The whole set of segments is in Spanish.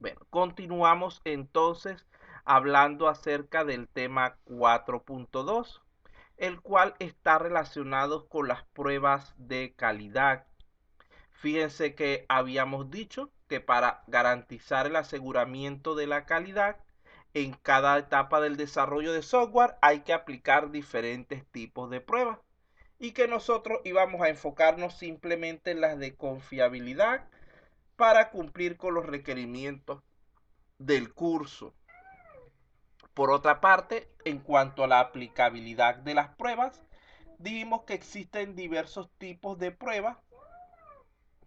Bueno, continuamos entonces hablando acerca del tema 4.2, el cual está relacionado con las pruebas de calidad. Fíjense que habíamos dicho que para garantizar el aseguramiento de la calidad en cada etapa del desarrollo de software hay que aplicar diferentes tipos de pruebas y que nosotros íbamos a enfocarnos simplemente en las de confiabilidad para cumplir con los requerimientos del curso. Por otra parte, en cuanto a la aplicabilidad de las pruebas, dijimos que existen diversos tipos de pruebas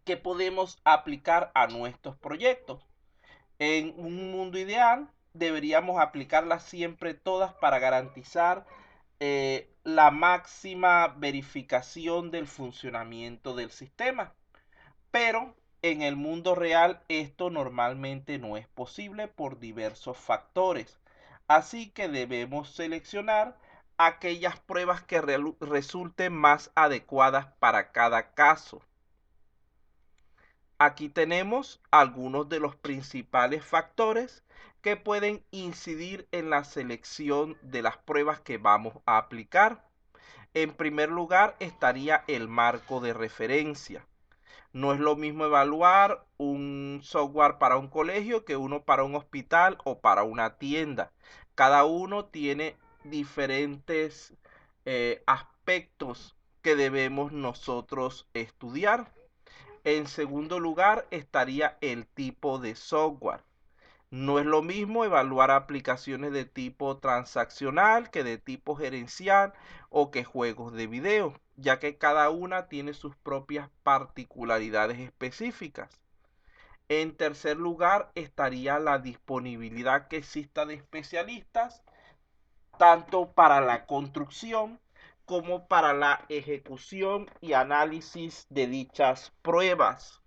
que podemos aplicar a nuestros proyectos. En un mundo ideal, deberíamos aplicarlas siempre todas para garantizar la máxima verificación del funcionamiento del sistema. Pero en el mundo real esto normalmente no es posible por diversos factores. Así que debemos seleccionar aquellas pruebas que resulten más adecuadas para cada caso. Aquí tenemos algunos de los principales factores que pueden incidir en la selección de las pruebas que vamos a aplicar. En primer lugar estaría el marco de referencia. No es lo mismo evaluar un software para un colegio que uno para un hospital o para una tienda. Cada uno tiene diferentes aspectos que debemos nosotros estudiar. En segundo lugar estaría el tipo de software. No es lo mismo evaluar aplicaciones de tipo transaccional que de tipo gerencial o que juegos de video, ya que cada una tiene sus propias particularidades específicas. En tercer lugar estaría la disponibilidad que exista de especialistas, tanto para la construcción como para la ejecución y análisis de dichas pruebas.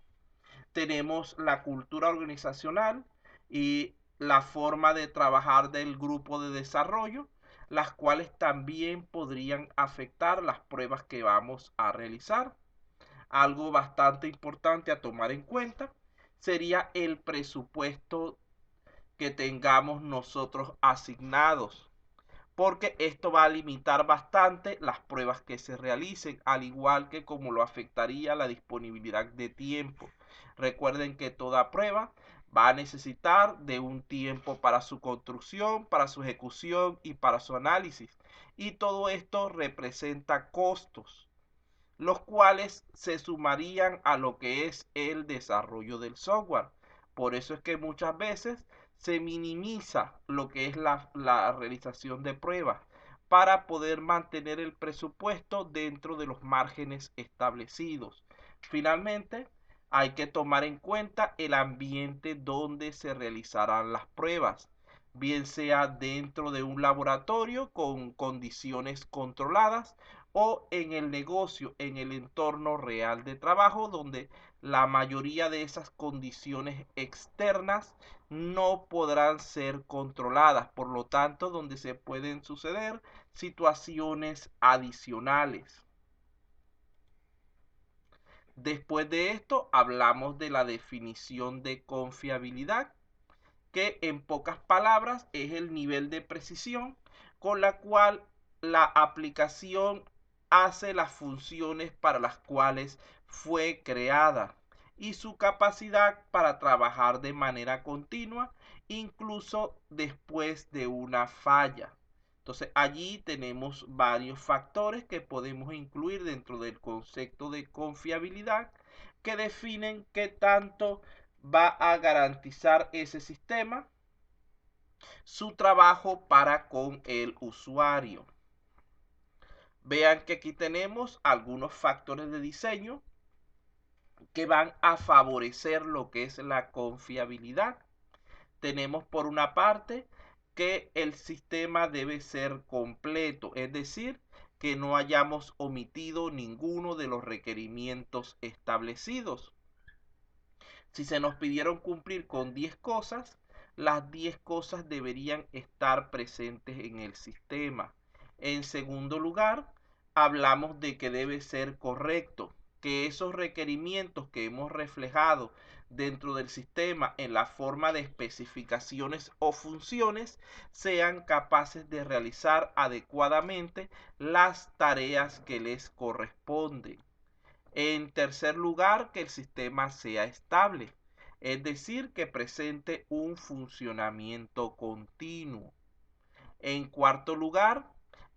Tenemos la cultura organizacional y la forma de trabajar del grupo de desarrollo, las cuales también podrían afectar las pruebas que vamos a realizar. Algo bastante importante a tomar en cuenta sería el presupuesto que tengamos nosotros asignados, porque esto va a limitar bastante las pruebas que se realicen, al igual que como lo afectaría la disponibilidad de tiempo. Recuerden que toda prueba va a necesitar de un tiempo para su construcción, para su ejecución y para su análisis. Y todo esto representa costos, los cuales se sumarían a lo que es el desarrollo del software. Por eso es que muchas veces se minimiza lo que es la realización de pruebas para poder mantener el presupuesto dentro de los márgenes establecidos. Finalmente, hay que tomar en cuenta el ambiente donde se realizarán las pruebas, bien sea dentro de un laboratorio con condiciones controladas o en el negocio, en el entorno real de trabajo, donde la mayoría de esas condiciones externas no podrán ser controladas, por lo tanto, donde se pueden suceder situaciones adicionales. Después de esto, hablamos de la definición de confiabilidad, que en pocas palabras es el nivel de precisión con la cual la aplicación hace las funciones para las cuales fue creada y su capacidad para trabajar de manera continua incluso después de una falla. Entonces allí tenemos varios factores que podemos incluir dentro del concepto de confiabilidad que definen qué tanto va a garantizar ese sistema su trabajo para con el usuario. Vean que aquí tenemos algunos factores de diseño que van a favorecer lo que es la confiabilidad. Tenemos por una parte que el sistema debe ser completo, es decir, que no hayamos omitido ninguno de los requerimientos establecidos. Si se nos pidieron cumplir con 10 cosas, las 10 cosas deberían estar presentes en el sistema. En segundo lugar, hablamos de que debe ser correcto, que esos requerimientos que hemos reflejado dentro del sistema en la forma de especificaciones o funciones sean capaces de realizar adecuadamente las tareas que les corresponden. En tercer lugar, que el sistema sea estable, es decir, que presente un funcionamiento continuo. En cuarto lugar,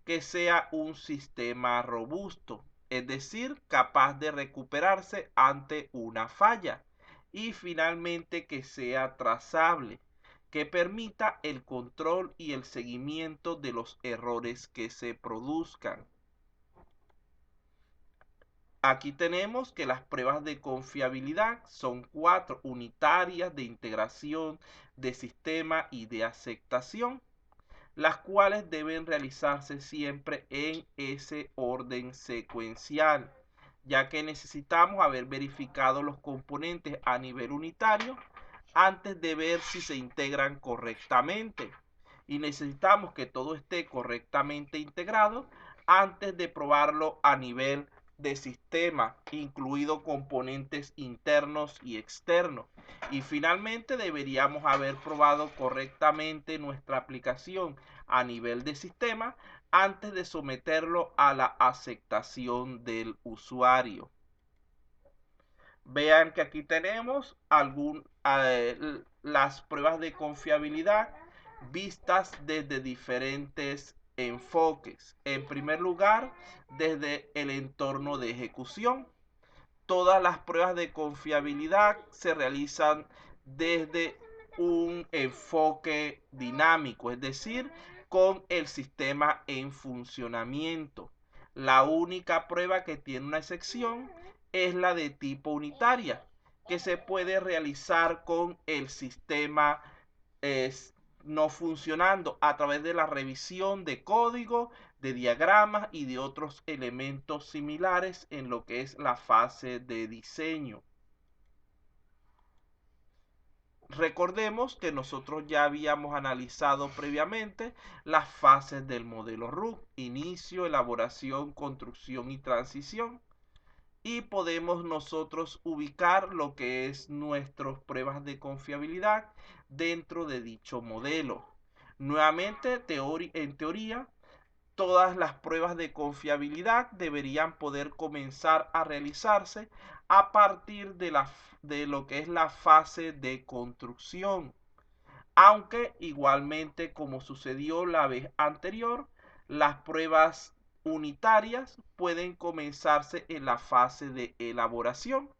que sea un sistema robusto, es decir, capaz de recuperarse ante una falla. Y finalmente, que sea trazable, que permita el control y el seguimiento de los errores que se produzcan. Aquí tenemos que las pruebas de confiabilidad son 4 unitarias de integración, de sistema y de aceptación, las cuales deben realizarse siempre en ese orden secuencial, ya que necesitamos haber verificado los componentes a nivel unitario antes de ver si se integran correctamente. Y necesitamos que todo esté correctamente integrado antes de probarlo a nivel de sistema, incluido componentes internos y externos. Y finalmente deberíamos haber probado correctamente nuestra aplicación a nivel de sistema antes de someterlo a la aceptación del usuario. Vean que aquí tenemos las pruebas de confiabilidad vistas desde diferentes enfoques. En primer lugar, desde el entorno de ejecución. Todas las pruebas de confiabilidad se realizan desde un enfoque dinámico, es decir, con el sistema en funcionamiento. La única prueba que tiene una excepción es la de tipo unitaria, que se puede realizar con el sistema no funcionando a través de la revisión de código, de diagramas y de otros elementos similares en lo que es la fase de diseño. Recordemos que nosotros ya habíamos analizado previamente las fases del modelo RUC: inicio, elaboración, construcción y transición. Y podemos nosotros ubicar lo que es nuestras pruebas de confiabilidad dentro de dicho modelo. Nuevamente, en teoría, todas las pruebas de confiabilidad deberían poder comenzar a realizarse a partir de lo que es la fase de construcción. Aunque igualmente, como sucedió la vez anterior, las pruebas unitarias pueden comenzarse en la fase de elaboración,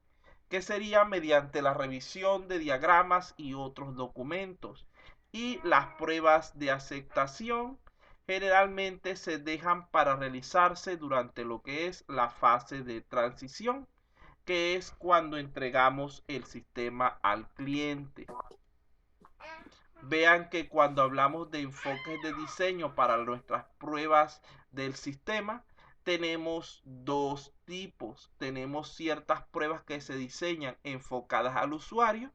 que sería mediante la revisión de diagramas y otros documentos. Y las pruebas de aceptación generalmente se dejan para realizarse durante lo que es la fase de transición, que es cuando entregamos el sistema al cliente. Vean que cuando hablamos de enfoques de diseño para nuestras pruebas del sistema, tenemos dos tipos. Tenemos ciertas pruebas que se diseñan enfocadas al usuario,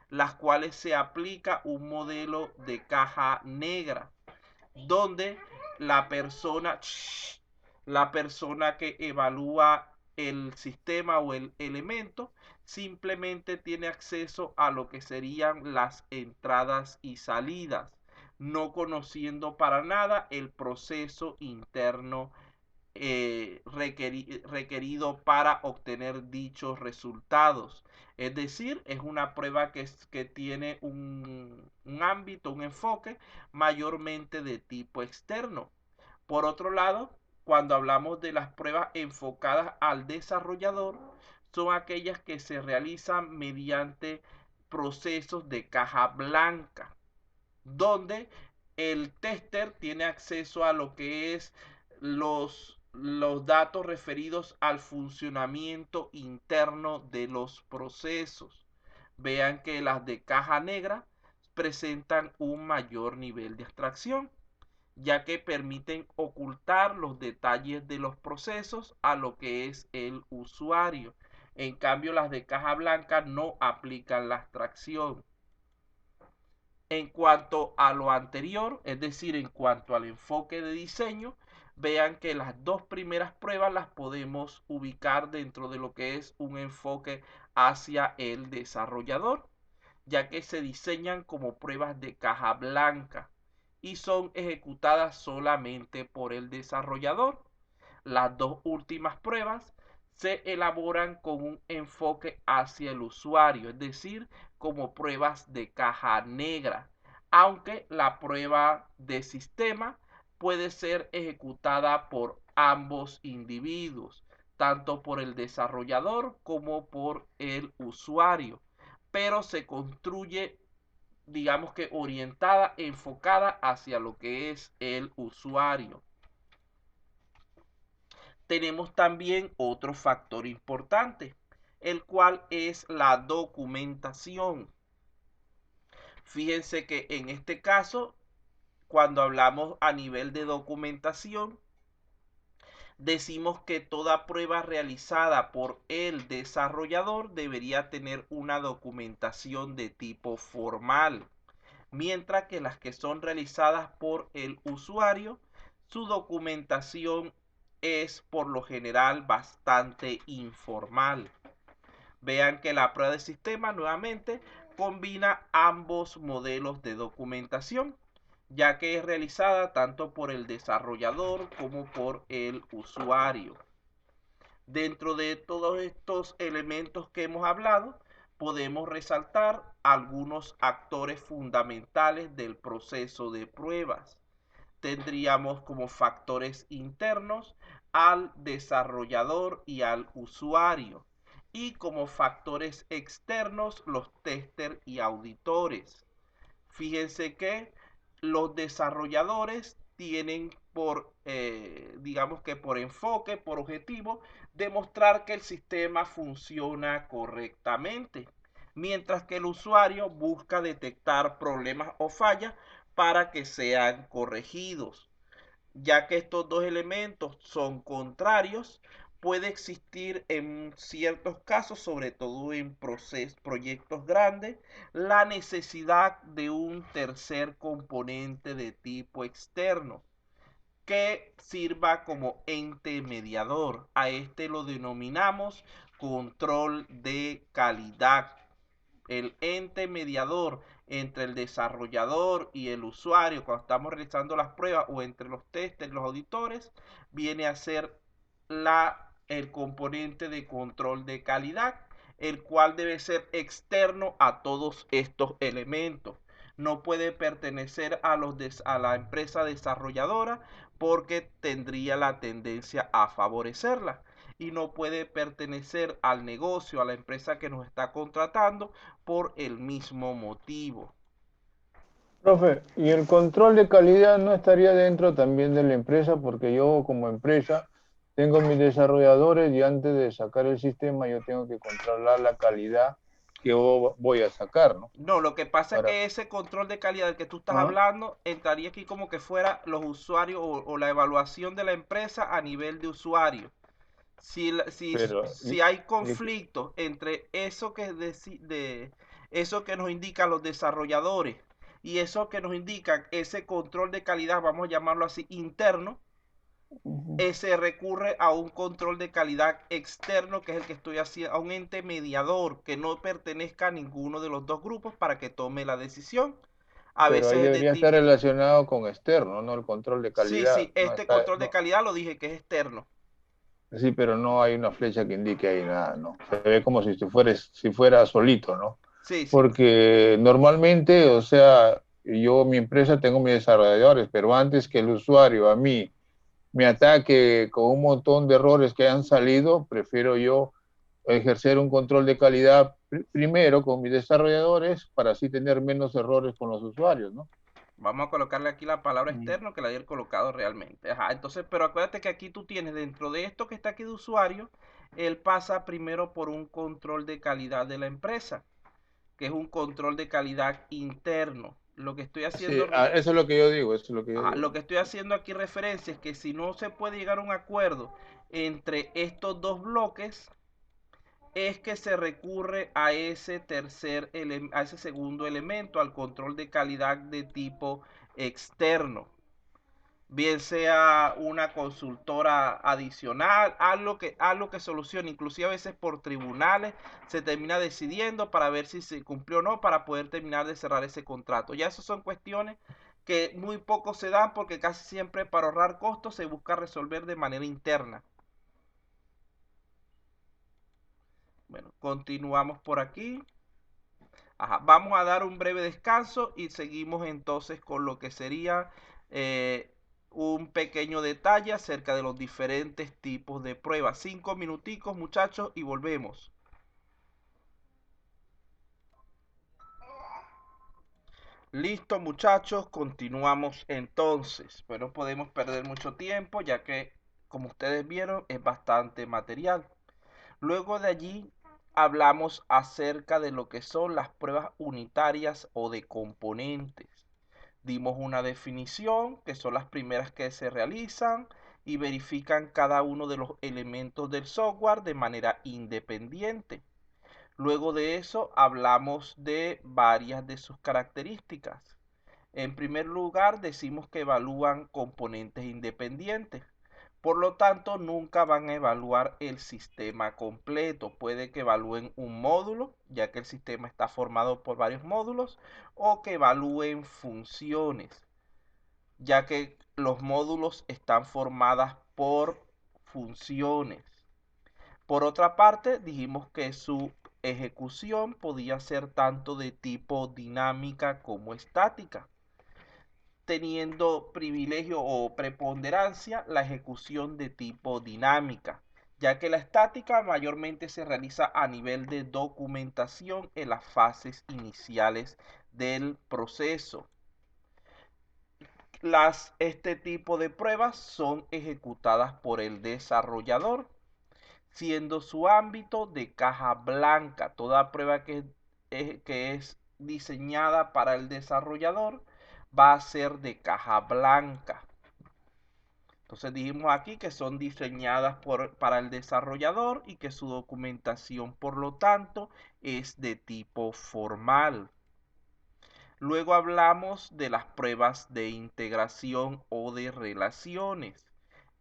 las cuales se aplica un modelo de caja negra, donde la persona que evalúa el sistema o el elemento simplemente tiene acceso a lo que serían las entradas y salidas, no conociendo para nada el proceso interno requerido para obtener dichos resultados. Es decir, es una prueba que tiene un ámbito, un enfoque mayormente de tipo externo. Por otro lado, cuando hablamos de las pruebas enfocadas al desarrollador, son aquellas que se realizan mediante procesos de caja blanca, donde el tester tiene acceso a lo que es los datos referidos al funcionamiento interno de los procesos. Vean que las de caja negra presentan un mayor nivel de abstracción, ya que permiten ocultar los detalles de los procesos a lo que es el usuario. En cambio, las de caja blanca no aplican la abstracción. En cuanto a lo anterior, es decir, en cuanto al enfoque de diseño, vean que las dos primeras pruebas las podemos ubicar dentro de lo que es un enfoque hacia el desarrollador, ya que se diseñan como pruebas de caja blanca y son ejecutadas solamente por el desarrollador. Las dos últimas pruebas se elaboran con un enfoque hacia el usuario, es decir, como pruebas de caja negra, aunque la prueba de sistema puede ser ejecutada por ambos individuos, tanto por el desarrollador como por el usuario, pero se construye, digamos que orientada, enfocada hacia lo que es el usuario. Tenemos también otro factor importante, el cual es la documentación. Fíjense que en este caso, cuando hablamos a nivel de documentación, decimos que toda prueba realizada por el desarrollador debería tener una documentación de tipo formal, mientras que las que son realizadas por el usuario, su documentación es por lo general bastante informal. Vean que la prueba de sistema nuevamente combina ambos modelos de documentación, ya que es realizada tanto por el desarrollador como por el usuario. Dentro de todos estos elementos que hemos hablado, podemos resaltar algunos actores fundamentales del proceso de pruebas. Tendríamos como factores internos al desarrollador y al usuario, y como factores externos los testers y auditores. Fíjense que los desarrolladores tienen digamos que por enfoque, por objetivo, demostrar que el sistema funciona correctamente, mientras que el usuario busca detectar problemas o fallas para que sean corregidos. Ya que estos dos elementos son contrarios, puede existir en ciertos casos, sobre todo en proyectos grandes, la necesidad de un tercer componente de tipo externo que sirva como ente mediador. A este lo denominamos control de calidad. El ente mediador entre el desarrollador y el usuario cuando estamos realizando las pruebas, o entre los testers y los auditores, viene a ser el componente de control de calidad, el cual debe ser externo a todos estos elementos. No puede pertenecer a la empresa desarrolladora, porque tendría la tendencia a favorecerla, y no puede pertenecer al negocio, a la empresa que nos está contratando, por el mismo motivo. Profe, ¿y el control de calidad no estaría dentro también de la empresa? Porque yo como empresa tengo mis desarrolladores y antes de sacar el sistema yo tengo que controlar la calidad que voy a sacar, ¿no? No, lo que pasa es Para, que ese control de calidad del que tú estás ¿ah? hablando entraría aquí como que fuera los usuarios, o la evaluación de la empresa a nivel de usuario. Pero, Si hay y- conflictos entre eso que nos indican los desarrolladores y eso que nos indica ese control de calidad, vamos a llamarlo así, interno, se recurre a un control de calidad externo, que es el que estoy haciendo, a un ente mediador que no pertenezca a ninguno de los dos grupos para que tome la decisión. A pero ahí veces es de debería estar tipo... relacionado con externo, ¿no? El control de Sí, calidad. sí, No este está, control de no, calidad lo dije que es externo. sí, pero no hay una flecha que indique ahí nada, ¿no? Se ve como si fuera solito, ¿no? Sí, sí. Porque normalmente, o sea, yo, mi empresa, tengo mis desarrolladores, pero antes que el usuario a mí me ataque con un montón de errores que han salido, prefiero yo ejercer un control de calidad primero con mis desarrolladores para así tener menos errores con los usuarios, ¿no? Vamos a colocarle aquí la palabra Mm. externo que la había colocado realmente. Ajá, entonces, pero acuérdate que aquí tú tienes dentro de esto que está aquí de usuario, él pasa primero por un control de calidad de la empresa, que es un control de calidad interno. Lo que estoy Sí, haciendo, eso es lo que yo digo, eso es lo que yo ajá, digo, lo que ¿no? estoy haciendo aquí referencia es que si no se puede llegar a un acuerdo entre estos dos bloques, es que se recurre a a ese segundo elemento, al control de calidad de tipo externo. bien sea una consultora adicional, algo que solucione, inclusive a veces por tribunales se termina decidiendo para ver si se cumplió o no para poder terminar de cerrar ese contrato. Ya esas son cuestiones que muy poco se dan porque casi siempre para ahorrar costos se busca resolver de manera interna. Bueno, continuamos por aquí. Ajá, vamos a dar un breve descanso y seguimos entonces con lo que sería eh, un pequeño detalle acerca de los diferentes tipos de pruebas. 5 minuticos, muchachos, y volvemos. Listo, muchachos, continuamos entonces. Pues no podemos perder mucho tiempo, ya que, como ustedes vieron, es bastante material. Luego de allí hablamos acerca de lo que son las pruebas unitarias o de componentes. Dimos una definición, que son las primeras que se realizan y verifican cada uno de los elementos del software de manera independiente. Luego de eso hablamos de varias de sus características. En primer lugar, decimos que evalúan componentes independientes. Por lo tanto, nunca van a evaluar el sistema completo. Puede que evalúen un módulo, ya que el sistema está formado por varios módulos, o que evalúen funciones, ya que los módulos están formados por funciones. Por otra parte, dijimos que su ejecución podía ser tanto de tipo dinámica como estática, teniendo privilegio o preponderancia la ejecución de tipo dinámica, ya que la estática mayormente se realiza a nivel de documentación en las fases iniciales del proceso. Este tipo de pruebas son ejecutadas por el desarrollador, siendo su ámbito de caja blanca. Toda prueba que es diseñada para el desarrollador va a ser de caja blanca. Entonces dijimos aquí que son diseñadas para el desarrollador y que su documentación, por lo tanto, es de tipo formal. Luego hablamos de las pruebas de integración o de relaciones.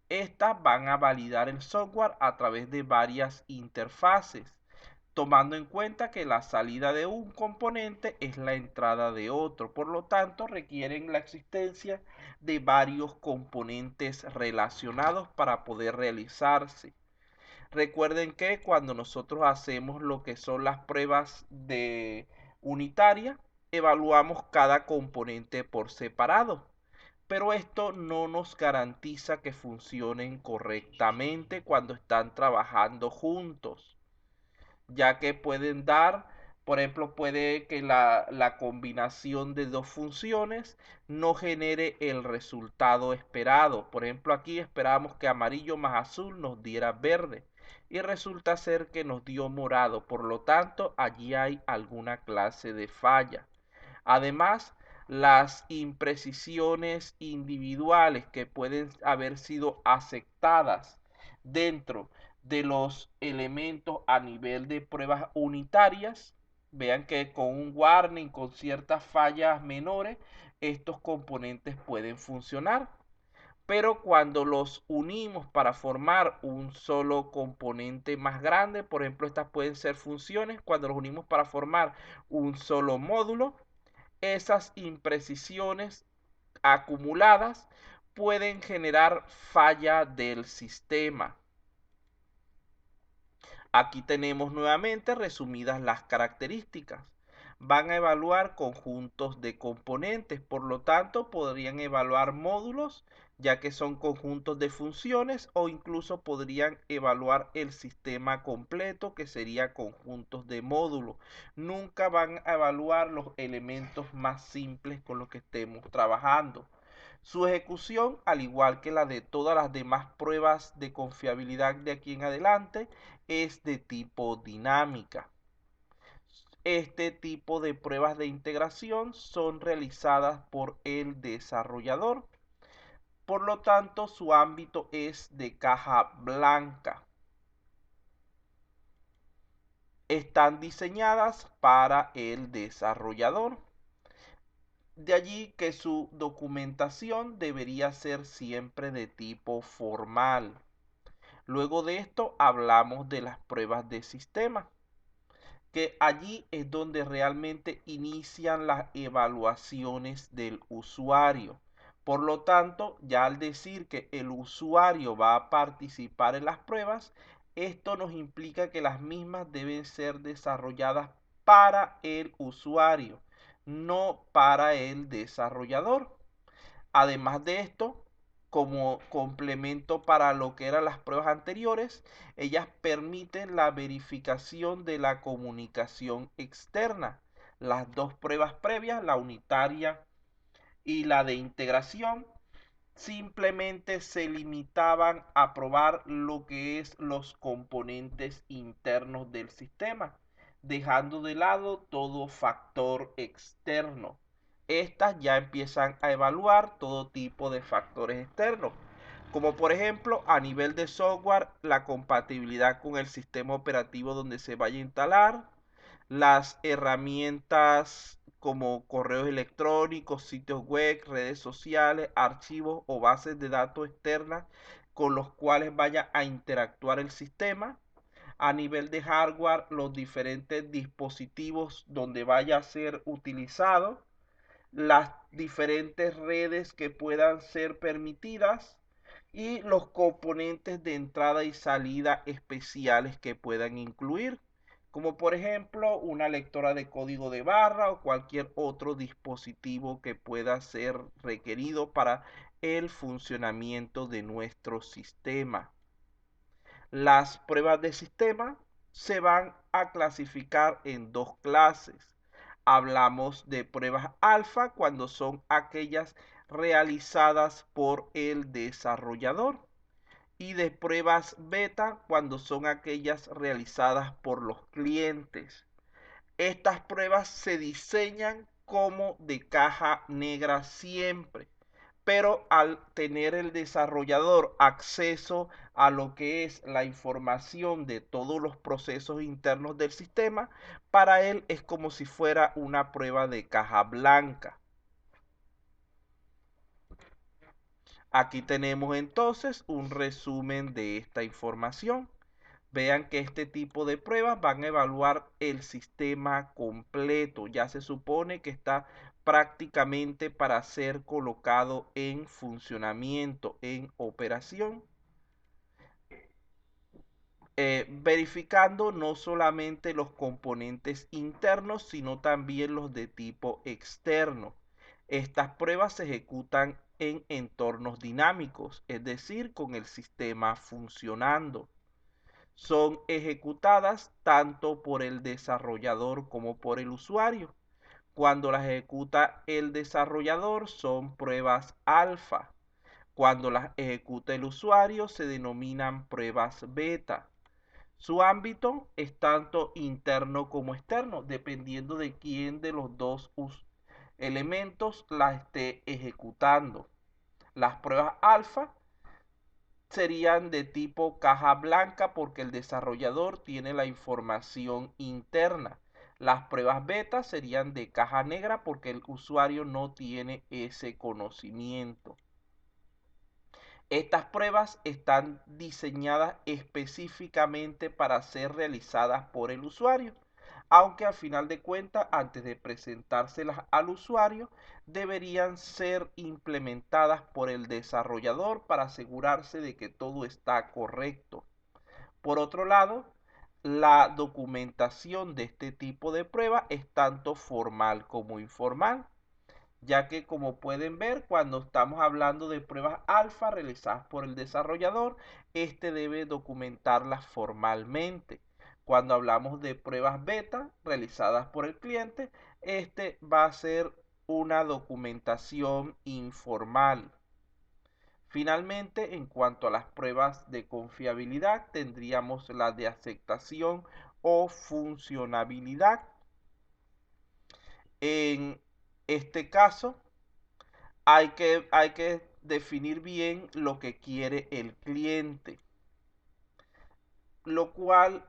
Estas van a validar el software a través de varias interfaces, tomando en cuenta que la salida de un componente es la entrada de otro. Por lo tanto, requieren la existencia de varios componentes relacionados para poder realizarse. Recuerden que cuando nosotros hacemos lo que son las pruebas de unitaria, evaluamos cada componente por separado, pero esto no nos garantiza que funcionen correctamente cuando están trabajando juntos, ya que pueden dar, por ejemplo, puede que la combinación de dos funciones no genere el resultado esperado. Por ejemplo, aquí esperábamos que amarillo más azul nos diera verde y resulta ser que nos dio morado. Por lo tanto, allí hay alguna clase de falla. Además, las imprecisiones individuales que pueden haber sido aceptadas dentro de los elementos a nivel de pruebas unitarias, vean que con un warning, con ciertas fallas menores, estos componentes pueden funcionar. Pero cuando los unimos para formar un solo componente más grande, por ejemplo, estas pueden ser funciones, cuando los unimos para formar un solo módulo, esas imprecisiones acumuladas pueden generar falla del sistema. Aquí tenemos nuevamente resumidas las características. Van a evaluar conjuntos de componentes, por lo tanto podrían evaluar módulos, ya que son conjuntos de funciones, o incluso podrían evaluar el sistema completo, que sería conjuntos de módulos. Nunca van a evaluar los elementos más simples con los que estemos trabajando. Su ejecución, al igual que la de todas las demás pruebas de confiabilidad de aquí en adelante, es de tipo dinámica. Este tipo de pruebas de integración son realizadas por el desarrollador. Por lo tanto, su ámbito es de caja blanca. Están diseñadas para el desarrollador. De allí que su documentación debería ser siempre de tipo formal. Luego de esto hablamos de las pruebas de sistema, que allí es donde realmente inician las evaluaciones del usuario. Por lo tanto, ya al decir que el usuario va a participar en las pruebas, esto nos implica que las mismas deben ser desarrolladas para el usuario, no para el desarrollador. Además de esto, como complemento para lo que eran las pruebas anteriores, ellas permiten la verificación de la comunicación externa. Las dos pruebas previas, la unitaria y la de integración, simplemente se limitaban a probar lo que es los componentes internos del sistema, dejando de lado todo factor externo. Estas ya empiezan a evaluar todo tipo de factores externos, como por ejemplo a nivel de software, la compatibilidad con el sistema operativo donde se vaya a instalar, las herramientas como correos electrónicos, sitios web, redes sociales, archivos o bases de datos externas con los cuales vaya a interactuar el sistema. A nivel de hardware, los diferentes dispositivos donde vaya a ser utilizado, las diferentes redes que puedan ser permitidas y los componentes de entrada y salida especiales que puedan incluir, como por ejemplo una lectora de código de barra o cualquier otro dispositivo que pueda ser requerido para el funcionamiento de nuestro sistema. Las pruebas de sistema se van a clasificar en dos clases. Hablamos de pruebas alfa cuando son aquellas realizadas por el desarrollador y de pruebas beta cuando son aquellas realizadas por los clientes. Estas pruebas se diseñan como de caja negra siempre, pero al tener el desarrollador acceso a lo que es la información de todos los procesos internos del sistema, para él es como si fuera una prueba de caja blanca. Aquí tenemos entonces un resumen de esta información. Vean que este tipo de pruebas van a evaluar el sistema completo. Ya se supone que está prácticamente para ser colocado en funcionamiento, en operación. Verificando no solamente los componentes internos, sino también los de tipo externo. Estas pruebas se ejecutan en entornos dinámicos, es decir, con el sistema funcionando. Son ejecutadas tanto por el desarrollador como por el usuario. Cuando las ejecuta el desarrollador son pruebas alfa. Cuando las ejecuta el usuario se denominan pruebas beta. Su ámbito es tanto interno como externo, dependiendo de quién de los dos elementos las esté ejecutando. Las pruebas alfa serían de tipo caja blanca porque el desarrollador tiene la información interna. Las pruebas beta serían de caja negra porque el usuario no tiene ese conocimiento. Estas pruebas están diseñadas específicamente para ser realizadas por el usuario, aunque al final de cuentas, antes de presentárselas al usuario, deberían ser implementadas por el desarrollador para asegurarse de que todo está correcto. Por otro lado, la documentación de este tipo de prueba es tanto formal como informal, ya que como pueden ver, cuando estamos hablando de pruebas alfa realizadas por el desarrollador, este debe documentarlas formalmente. Cuando hablamos de pruebas beta realizadas por el cliente, este va a ser una documentación informal. Finalmente, en cuanto a las pruebas de confiabilidad, tendríamos la de aceptación o funcionabilidad. En este caso, hay que definir bien lo que quiere el cliente, lo cual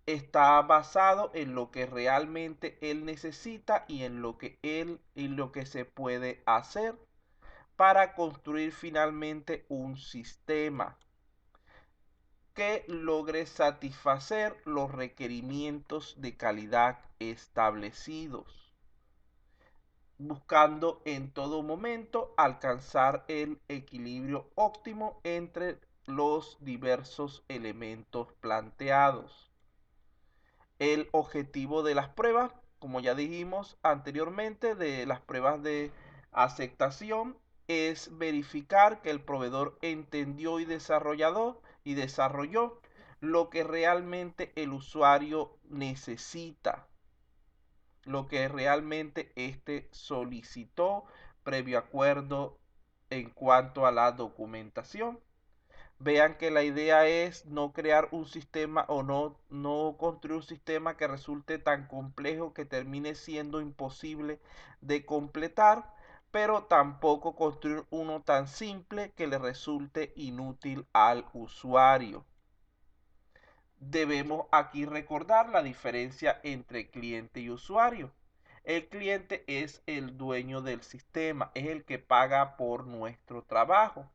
está basado en lo que realmente él necesita y en lo que se puede hacer para construir finalmente un sistema que logre satisfacer los requerimientos de calidad establecidos, buscando en todo momento alcanzar el equilibrio óptimo entre los diversos elementos planteados. El objetivo de las pruebas, como ya dijimos anteriormente, de las pruebas de aceptación, es verificar que el proveedor entendió y desarrolló lo que realmente el usuario necesita, lo que realmente éste solicitó previo acuerdo en cuanto a la documentación. Vean que la idea es no crear un sistema o no construir un sistema que resulte tan complejo que termine siendo imposible de completar, pero tampoco construir uno tan simple que le resulte inútil al usuario. Debemos aquí recordar la diferencia entre cliente y usuario. El cliente es el dueño del sistema, es el que paga por nuestro trabajo,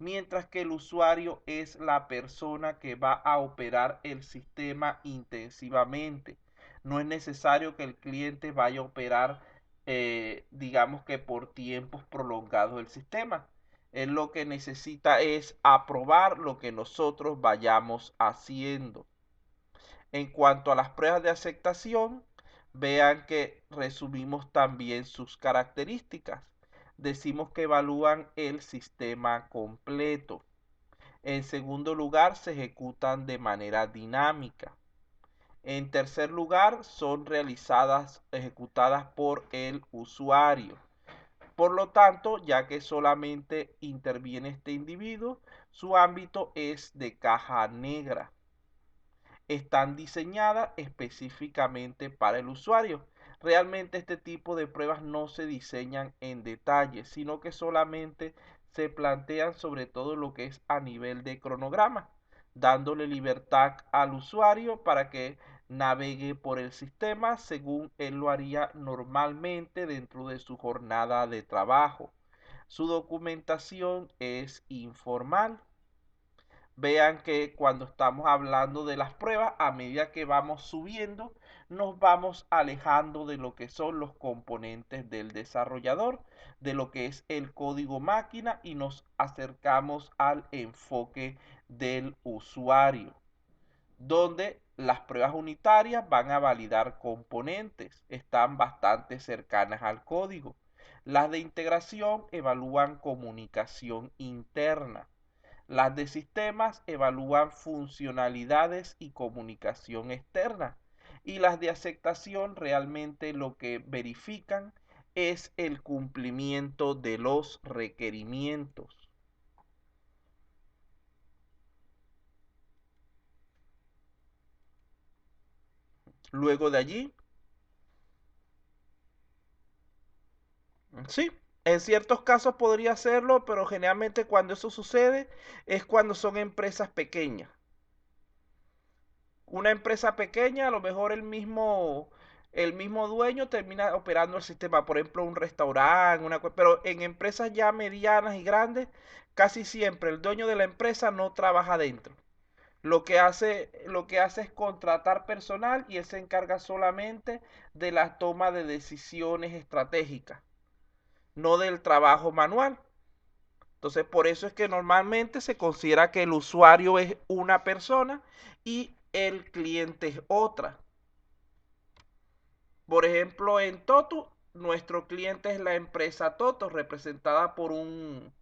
mientras que el usuario es la persona que va a operar el sistema intensivamente. No es necesario que el cliente vaya a operar, digamos que por tiempos prolongados el sistema. Él lo que necesita es aprobar lo que nosotros vayamos haciendo. En cuanto a las pruebas de aceptación, vean que resumimos también sus características. Decimos que evalúan el sistema completo. En segundo lugar, se ejecutan de manera dinámica. En tercer lugar, son ejecutadas por el usuario. Por lo tanto, ya que solamente interviene este individuo, su ámbito es de caja negra. Están diseñadas específicamente para el usuario. Realmente este tipo de pruebas no se diseñan en detalle, sino que solamente se plantean sobre todo lo que es a nivel de cronograma, dándole libertad al usuario para que navegue por el sistema según él lo haría normalmente dentro de su jornada de trabajo. Su documentación es informal. Vean que cuando estamos hablando de las pruebas, a medida que vamos subiendo, nos vamos alejando de lo que son los componentes del desarrollador, de lo que es el código máquina y nos acercamos al enfoque del usuario, donde las pruebas unitarias van a validar componentes, están bastante cercanas al código. Las de integración evalúan comunicación interna. Las de sistemas evalúan funcionalidades y comunicación externa. Y las de aceptación realmente lo que verifican es el cumplimiento de los requerimientos. Luego de allí, sí, en ciertos casos podría hacerlo, pero generalmente cuando eso sucede es cuando son empresas pequeñas. Una empresa pequeña, a lo mejor el mismo dueño termina operando el sistema, por ejemplo, un restaurante, pero en empresas ya medianas y grandes, casi siempre el dueño de la empresa no trabaja dentro. Lo que hace es contratar personal y él se encarga solamente de la toma de decisiones estratégicas, no del trabajo manual. Entonces, por eso es que normalmente se considera que el usuario es una persona y el cliente es otra. Por ejemplo, en Toto, nuestro cliente es la empresa Toto, representada por un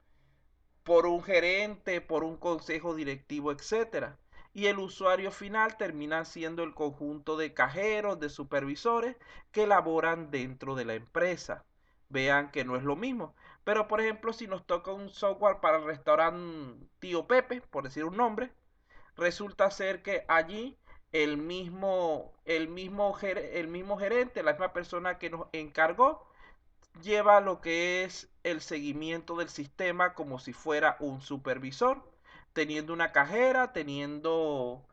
gerente, por un consejo directivo, etcétera. Y el usuario final termina siendo el conjunto de cajeros, de supervisores que laboran dentro de la empresa. Vean que no es lo mismo. Pero por ejemplo, si nos toca un software para el restaurante Tío Pepe, por decir un nombre, resulta ser que allí el mismo gerente, la misma persona que nos encargó, lleva lo que es el seguimiento del sistema como si fuera un supervisor, teniendo una cajera, teniendo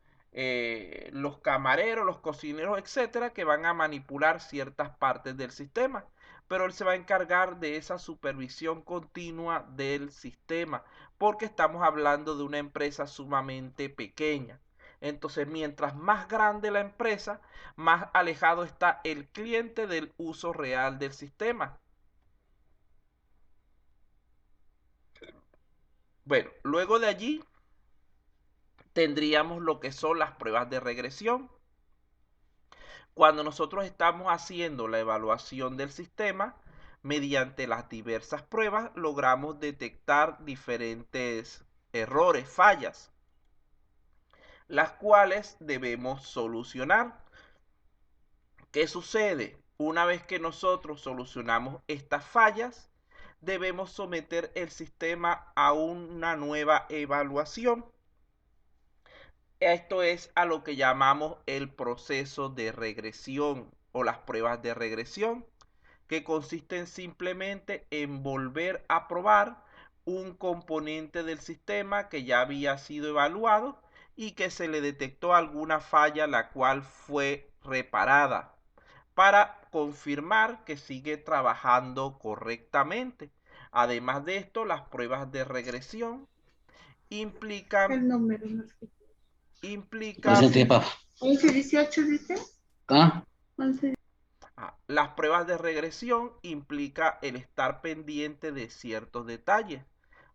los camareros, los cocineros, etcétera, que van a manipular ciertas partes del sistema. Pero él se va a encargar de esa supervisión continua del sistema, porque estamos hablando de una empresa sumamente pequeña. Entonces, mientras más grande la empresa, más alejado está el cliente del uso real del sistema. Bueno, luego de allí tendríamos lo que son las pruebas de regresión. Cuando nosotros estamos haciendo la evaluación del sistema, mediante las diversas pruebas logramos detectar diferentes errores, fallas, las cuales debemos solucionar. ¿Qué sucede? Una vez que nosotros solucionamos estas fallas, debemos someter el sistema a una nueva evaluación. Esto es a lo que llamamos el proceso de regresión o las pruebas de regresión, que consisten simplemente en volver a probar un componente del sistema que ya había sido evaluado y que se le detectó alguna falla la cual fue reparada para confirmar que sigue trabajando correctamente. Además de esto, las pruebas de regresión implican El número más que implican Presente, papá. 11-18 dice. ¿Ah? 11. Las pruebas de regresión implica el estar pendiente de ciertos detalles.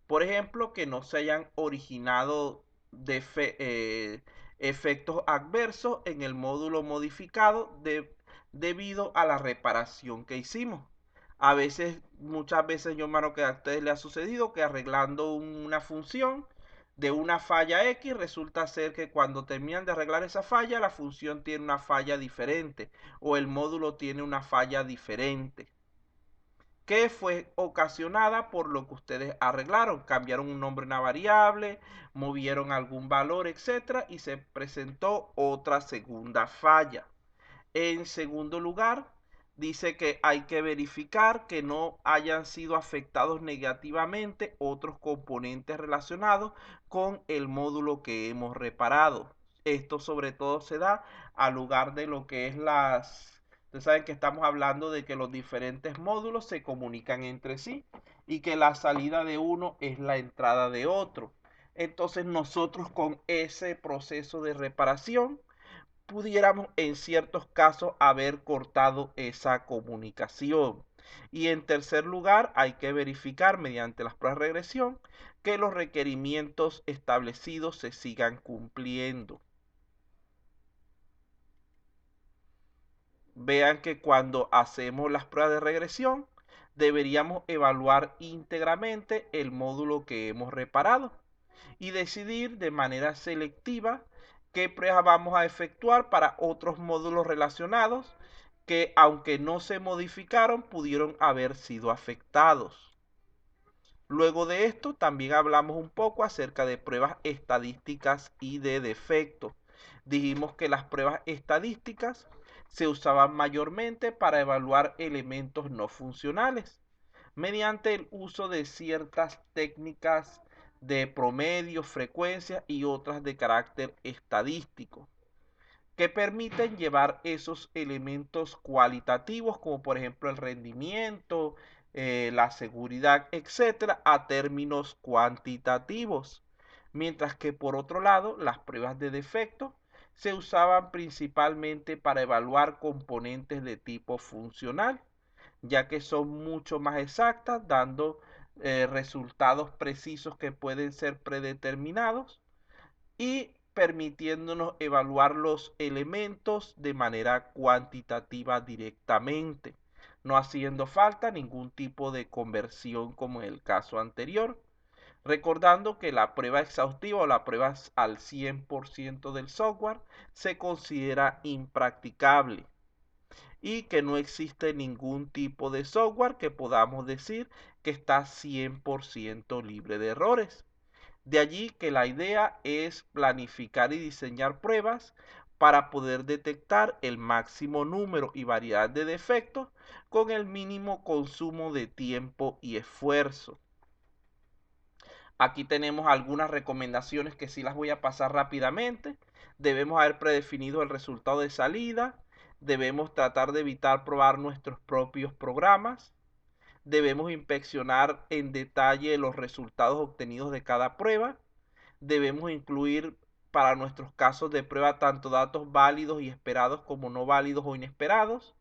Por ejemplo, que no se hayan originado efectos adversos en el módulo modificado debido a la reparación que hicimos. A veces, muchas veces yo mano que a ustedes les ha sucedido que arreglando una función de una falla X, resulta ser que cuando terminan de arreglar esa falla, la función tiene una falla diferente o el módulo tiene una falla diferente, que fue ocasionada por lo que ustedes arreglaron. Cambiaron un nombre a una variable, movieron algún valor, etcétera, y se presentó otra segunda falla. En segundo lugar, dice que hay que verificar que no hayan sido afectados negativamente otros componentes relacionados con el módulo que hemos reparado. Esto sobre todo se da al lugar de lo que es Ustedes saben que estamos hablando de que los diferentes módulos se comunican entre sí y que la salida de uno es la entrada de otro. Entonces nosotros con ese proceso de reparación pudiéramos en ciertos casos haber cortado esa comunicación. Y en tercer lugar, hay que verificar mediante las pruebas de regresión que los requerimientos establecidos se sigan cumpliendo. Vean que cuando hacemos las pruebas de regresión, deberíamos evaluar íntegramente el módulo que hemos reparado y decidir de manera selectiva qué pruebas vamos a efectuar para otros módulos relacionados que, aunque no se modificaron, pudieron haber sido afectados. Luego de esto, también hablamos un poco acerca de pruebas estadísticas y de defectos. Dijimos que las pruebas estadísticas se usaban mayormente para evaluar elementos no funcionales, mediante el uso de ciertas técnicas de promedio, frecuencia y otras de carácter estadístico, que permiten llevar esos elementos cualitativos, como por ejemplo el rendimiento, la seguridad, etcétera, a términos cuantitativos. Mientras que por otro lado, las pruebas de defecto se usaban principalmente para evaluar componentes de tipo funcional, ya que son mucho más exactas, dando resultados precisos que pueden ser predeterminados y permitiéndonos evaluar los elementos de manera cuantitativa directamente, no haciendo falta ningún tipo de conversión como en el caso anterior. Recordando que la prueba exhaustiva o la prueba al 100% del software se considera impracticable y que no existe ningún tipo de software que podamos decir que está 100% libre de errores. De allí que la idea es planificar y diseñar pruebas para poder detectar el máximo número y variedad de defectos con el mínimo consumo de tiempo y esfuerzo. Aquí tenemos algunas recomendaciones que sí las voy a pasar rápidamente. Debemos haber predefinido el resultado de salida. Debemos tratar de evitar probar nuestros propios programas. Debemos inspeccionar en detalle los resultados obtenidos de cada prueba. Debemos incluir para nuestros casos de prueba tanto datos válidos y esperados como no válidos o inesperados.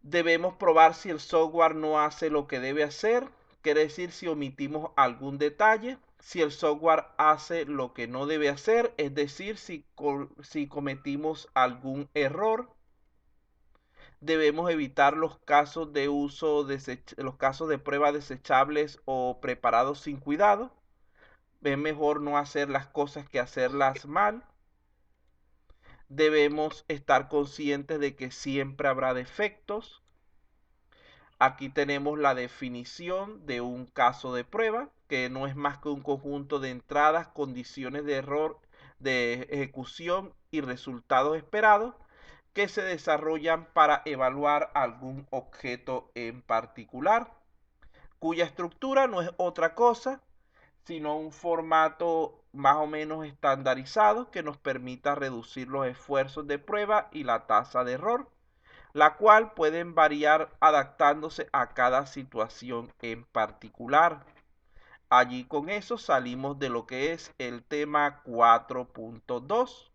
Debemos probar si el software no hace lo que debe hacer, quiere decir si omitimos algún detalle, si el software hace lo que no debe hacer, es decir, si cometimos algún error. Debemos evitar los casos de los casos de prueba desechables o preparados sin cuidado. Es mejor no hacer las cosas que hacerlas mal. Debemos estar conscientes de que siempre habrá defectos. Aquí tenemos la definición de un caso de prueba, que no es más que un conjunto de entradas, condiciones de error, de ejecución y resultados esperados que se desarrollan para evaluar algún objeto en particular, cuya estructura no es otra cosa sino un formato más o menos estandarizado que nos permita reducir los esfuerzos de prueba y la tasa de error, la cual pueden variar adaptándose a cada situación en particular. Allí con eso salimos de lo que es el tema 4.2.